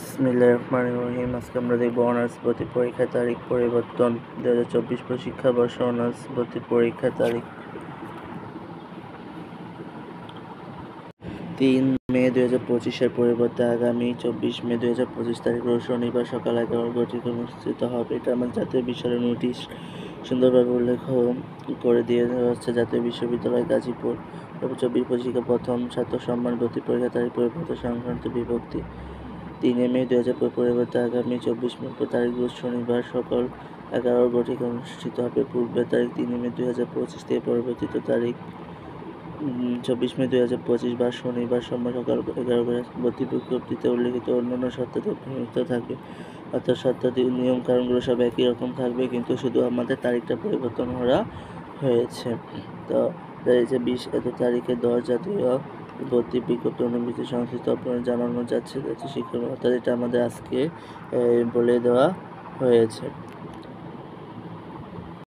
বিসমিল্লাহির রহমানির রহিম। আজকে আমরা দেখব অনার্স ভর্তি পরীক্ষার তারিখ পরিবর্তন। 2024 শিক্ষাবর্ষ অনার্স ভর্তি পরীক্ষার তারিখ 3 মে 2025 পরিবর্তে আগামী 24 মে 2025 তারিখ রোজ শনিবার সকাল 11:00 অনুষ্ঠিত হবে। এটা আমার জাতীয় বিশ্ববিদ্যালয় নোটিশ সুন্দরভাবে উল্লেখ করে দিয়ে হচ্ছে জাতীয় বিশ্ববিদ্যালয় গাজীপুর 2024 প্রথম ছাত্র সম্মান ভর্তি পরীক্ষার তারিখ পরিবর্তন সংক্রান্ত বিভক্তি। 3 মে 2025 পরিবর্তে আগামী 24 মে তারিখ রোজ শনিবার সকাল 11:00 অনুষ্ঠিত হবে। পূর্বের তারিখ 3 মে 2025 থেকে পরিবর্তিত তারিখ 24 মে 2025 বা শনিবার সময় সকাল 11:00 ভর্তি বিজ্ঞপ্তিতে উল্লেখিত অন্যান্য শর্তাদি প্রণীত থাকবে। অর্থাৎ শর্তাদি নিয়ম কারণগুলো সব একই রকম থাকবে, কিন্তু শুধু আমাদের তারিখটা পরিবর্তন করা হয়েছে। তো এই যে 20 তারিখে 10 জাতীয় ভর্তি বিজ্ঞপ্তি অনুমতি সংশ্লিষ্ট আপনারা জানানো যাচ্ছে শিক্ষা, অর্থাৎ এটা আমাদের আজকে বলে দেওয়া হয়েছে।